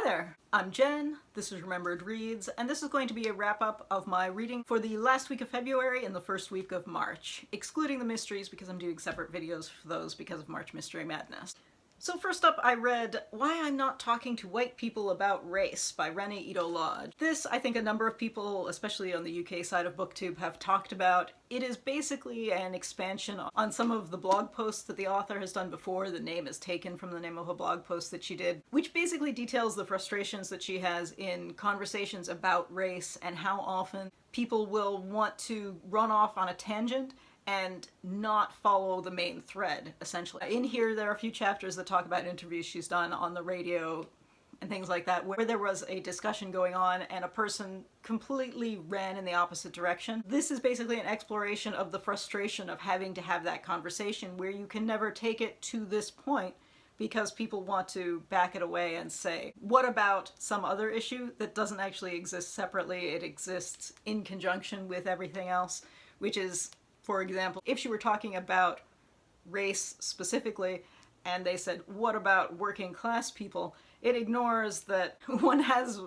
there! I'm Jen, this is Remembered Reads, and this is going to be a wrap-up of my reading for the last week of February and the first week of March, excluding the mysteries because I'm doing separate videos for those because of March Mystery Madness. So first up, I read Why I'm Not Talking to White People About Race by Reni Eddo-Lodge. This, I think a number of people, especially on the UK side of BookTube, have talked about. It is basically an expansion on some of the blog posts that the author has done before. The name is taken from the name of a blog post that she did, which basically details the frustrations that she has in conversations about race and how often people will want to run off on a tangent and not follow the main thread, essentially. In here, there are a few chapters that talk about interviews she's done on the radio and things like that, where there was a discussion going on and a person completely ran in the opposite direction. This is basically an exploration of the frustration of having to have that conversation where you can never take it to this point because people want to back it away and say, what about some other issue that doesn't actually exist separately? It exists in conjunction with everything else, which is, for example, if she were talking about race specifically, and they said, what about working class people? It ignores that one has,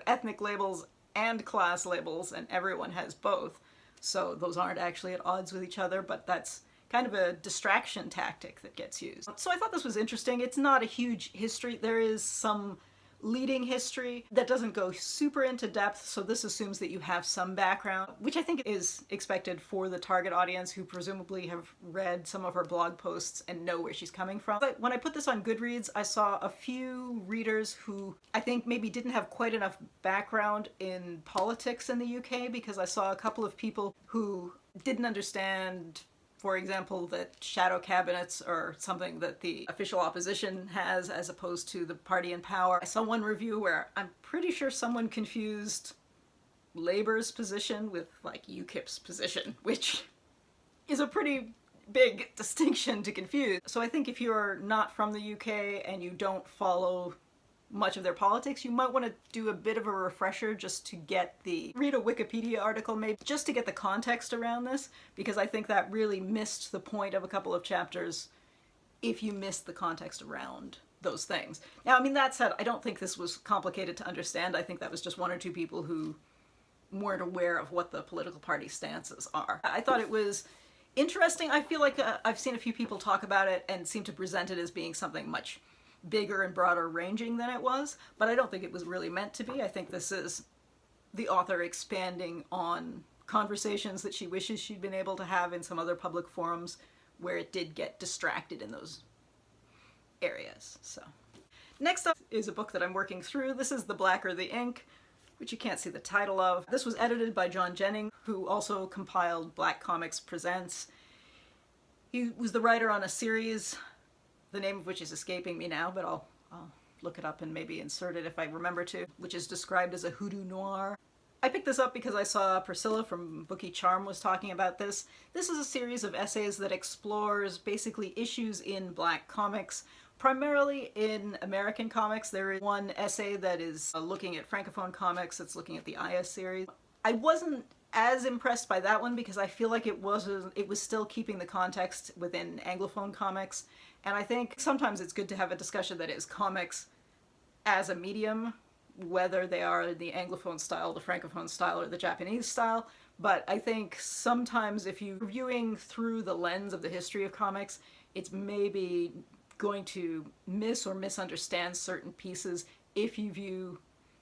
ethnic labels and class labels, and everyone has both. So those aren't actually at odds with each other, but that's kind of a distraction tactic that gets used. So I thought this was interesting. It's not a huge history. There is some leading history that doesn't go super into depth, so this assumes that you have some background, which I think is expected for the target audience who presumably have read some of her blog posts and know where she's coming from. But when I put this on Goodreads, I saw a few readers who I think maybe didn't have quite enough background in politics in the UK, because I saw a couple of people who didn't understand, for example, that shadow cabinets are something that the official opposition has as opposed to the party in power. I saw one review where I'm pretty sure someone confused Labour's position with like UKIP's position, which is a pretty big distinction to confuse. So I think if you're not from the UK and you don't follow much of their politics, you might want to do a bit of a refresher just to read a Wikipedia article maybe, just to get the context around this, because I think that really missed the point of a couple of chapters if you missed the context around those things. Now, I mean, that said, I don't think this was complicated to understand. I think that was just one or two people who weren't aware of what the political party stances are. I thought it was interesting. I feel like I've seen a few people talk about it and seem to present it as being something much bigger and broader ranging than it was, but I don't think it was really meant to be. I think this is the author expanding on conversations that she wishes she'd been able to have in some other public forums where it did get distracted in those areas. So next up is a book that I'm working through. This is The Blacker the Ink, which you can't see the title of. This was edited by Jennings, who also compiled Black Comics Presents. He was the writer on a series, the name of which is escaping me now, but I'll look it up and maybe insert it if I remember to, which is described as a hoodoo noir. I picked this up because I saw Priscilla from Bookie Charm was talking about this. This is a series of essays that explores basically issues in Black comics, primarily in American comics. There is one essay that is looking at Francophone comics. It's looking at the IS series. I wasn't as impressed by that one because I feel like it was still keeping the context within Anglophone comics. And I think sometimes it's good to have a discussion that is comics as a medium, whether they are the Anglophone style, the Francophone style, or the Japanese style. But I think sometimes if you're viewing through the lens of the history of comics, it's maybe going to miss or misunderstand certain pieces if you view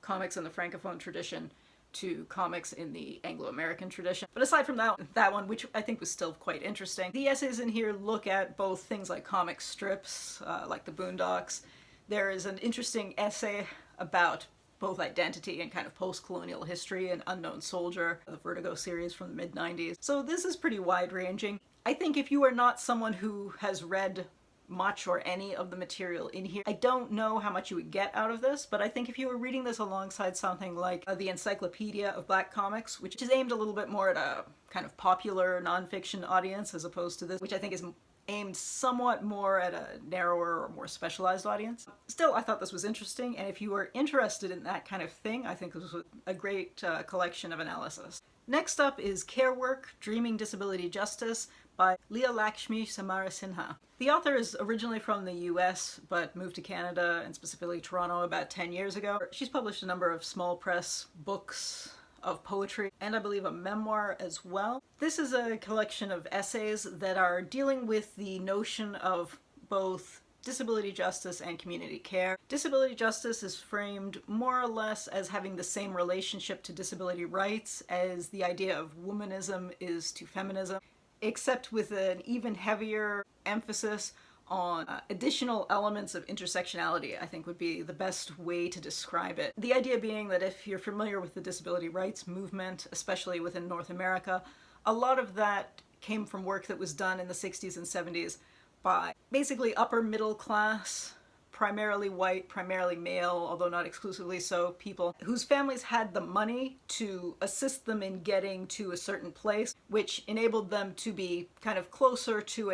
comics in the Francophone tradition to comics in the Anglo-American tradition. But aside from that one, which I think was still quite interesting, the essays in here look at both things like comic strips, like the Boondocks. There is an interesting essay about both identity and kind of post-colonial history and Unknown Soldier, the Vertigo series from the mid-90s. So this is pretty wide-ranging. I think if you are not someone who has read much or any of the material in here, I don't know how much you would get out of this, but I think if you were reading this alongside something like the Encyclopedia of Black Comics, which is aimed a little bit more at a kind of popular nonfiction audience as opposed to this, which I think is aimed somewhat more at a narrower or more specialized audience. Still, I thought this was interesting, and if you are interested in that kind of thing, I think this was a great collection of analysis. Next up is Care Work, Dreaming Disability Justice by Leah Lakshmi Samarasinha. The author is originally from the US, but moved to Canada, and specifically Toronto, about 10 years ago. She's published a number of small press books of poetry, and I believe a memoir as well. This is a collection of essays that are dealing with the notion of both disability justice and community care. Disability justice is framed more or less as having the same relationship to disability rights as the idea of womanism is to feminism, except with an even heavier emphasis on additional elements of intersectionality, I think would be the best way to describe it. The idea being that if you're familiar with the disability rights movement, especially within North America, a lot of that came from work that was done in the 60s and 70s by basically upper middle class, primarily white, primarily male, although not exclusively so, people whose families had the money to assist them in getting to a certain place, which enabled them to be kind of closer to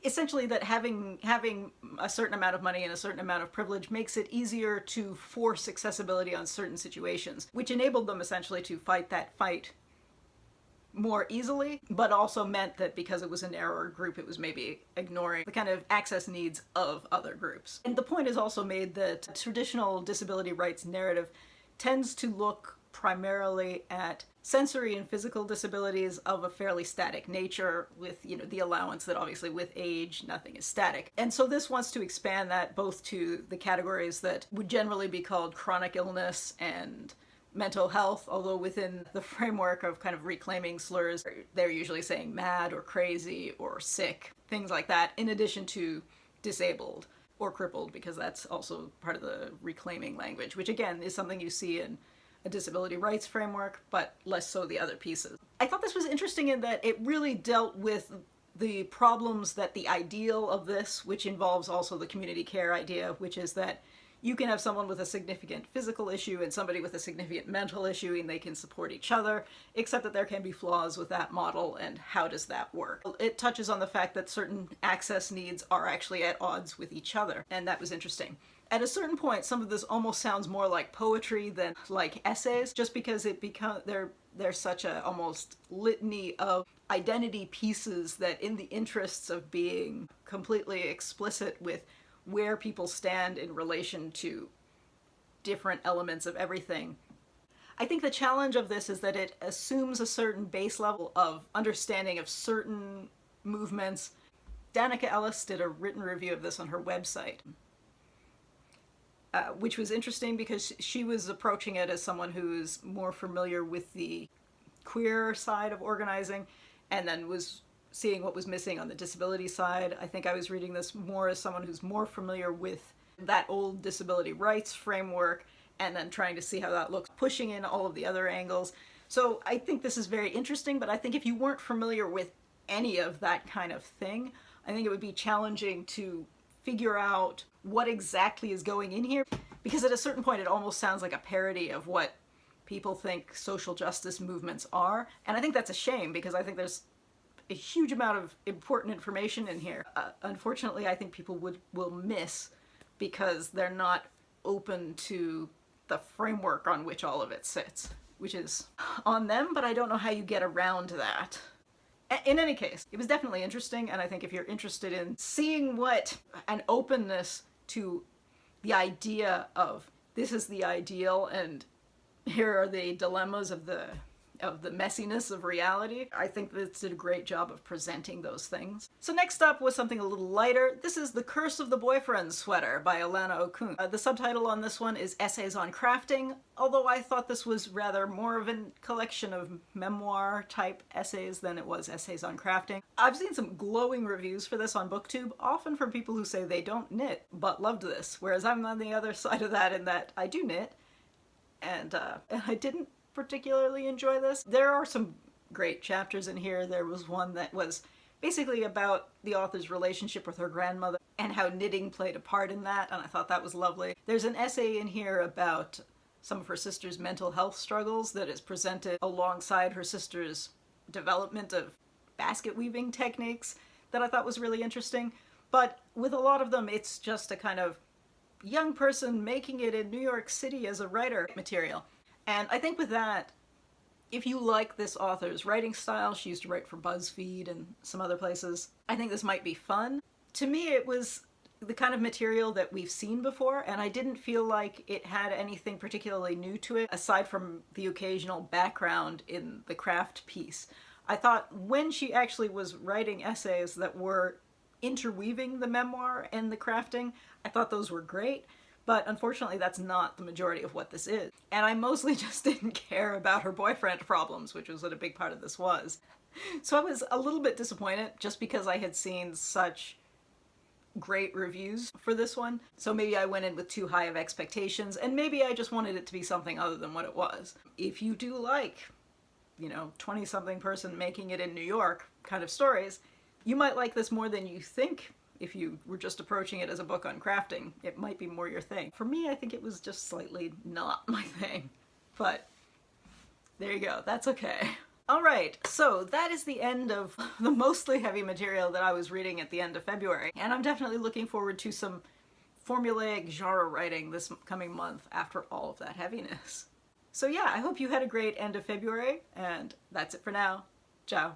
essentially that having a certain amount of money and a certain amount of privilege makes it easier to force accessibility on certain situations, which enabled them essentially to fight that fight more easily, but also meant that because it was a narrower group, it was maybe ignoring the kind of access needs of other groups. And the point is also made that traditional disability rights narrative tends to look primarily at sensory and physical disabilities of a fairly static nature, with, the allowance that obviously with age, nothing is static. And so this wants to expand that both to the categories that would generally be called chronic illness and mental health, although within the framework of kind of reclaiming slurs, they're usually saying mad or crazy or sick, things like that, in addition to disabled or crippled, because that's also part of the reclaiming language, which again is something you see in a disability rights framework, but less so the other pieces. I thought this was interesting in that it really dealt with the problems that the ideal of this, which involves also the community care idea, which is that you can have someone with a significant physical issue and somebody with a significant mental issue, and they can support each other, except that there can be flaws with that model, and how does that work? It touches on the fact that certain access needs are actually at odds with each other, and that was interesting. At a certain point, some of this almost sounds more like poetry than like essays, just because there's such a almost litany of identity pieces that, in the interests of being completely explicit with where people stand in relation to different elements of everything. I think the challenge of this is that it assumes a certain base level of understanding of certain movements. Danica Ellis did a written review of this on her website, which was interesting because she was approaching it as someone who's more familiar with the queer side of organizing, and then was seeing what was missing on the disability side. I think I was reading this more as someone who's more familiar with that old disability rights framework, and then trying to see how that looks, pushing in all of the other angles. So I think this is very interesting, but I think if you weren't familiar with any of that kind of thing, I think it would be challenging to figure out what exactly is going in here, because at a certain point it almost sounds like a parody of what people think social justice movements are, and I think that's a shame, because I think there's a huge amount of important information in here. Unfortunately, I think people will miss because they're not open to the framework on which all of it sits, which is on them, but I don't know how you get around that. In any case, it was definitely interesting, and I think if you're interested in seeing what an openness to the idea of this is the ideal and here are the dilemmas of the messiness of reality, I think that it did a great job of presenting those things. So next up was something a little lighter. This is The Curse of the Boyfriend Sweater by Alanna Okun. The subtitle on this one is Essays on Crafting, although I thought this was rather more of a collection of memoir type essays than it was essays on crafting. I've seen some glowing reviews for this on BookTube, often from people who say they don't knit but loved this, whereas I'm on the other side of that in that I do knit, and I didn't particularly enjoy this. There are some great chapters in here. There was one that was basically about the author's relationship with her grandmother and how knitting played a part in that, and I thought that was lovely. There's an essay in here about some of her sister's mental health struggles that is presented alongside her sister's development of basket weaving techniques that I thought was really interesting, but with a lot of them it's just a kind of young person making it in New York City as a writer material. And I think with that, if you like this author's writing style, she used to write for BuzzFeed and some other places, I think this might be fun. To me, it was the kind of material that we've seen before, and I didn't feel like it had anything particularly new to it, aside from the occasional background in the craft piece. I thought when she actually was writing essays that were interweaving the memoir and the crafting, I thought those were great, but unfortunately that's not the majority of what this is. And I mostly just didn't care about her boyfriend problems, which was what a big part of this was. So I was a little bit disappointed just because I had seen such great reviews for this one. So maybe I went in with too high of expectations, and maybe I just wanted it to be something other than what it was. If you do like, you know, 20-something person making it in New York kind of stories, you might like this more than you think. If you were just approaching it as a book on crafting, it might be more your thing. For me, I think it was just slightly not my thing. But there you go, that's okay. Alright, so that is the end of the mostly heavy material that I was reading at the end of February, and I'm definitely looking forward to some formulaic genre writing this coming month after all of that heaviness. So yeah, I hope you had a great end of February, and that's it for now. Ciao.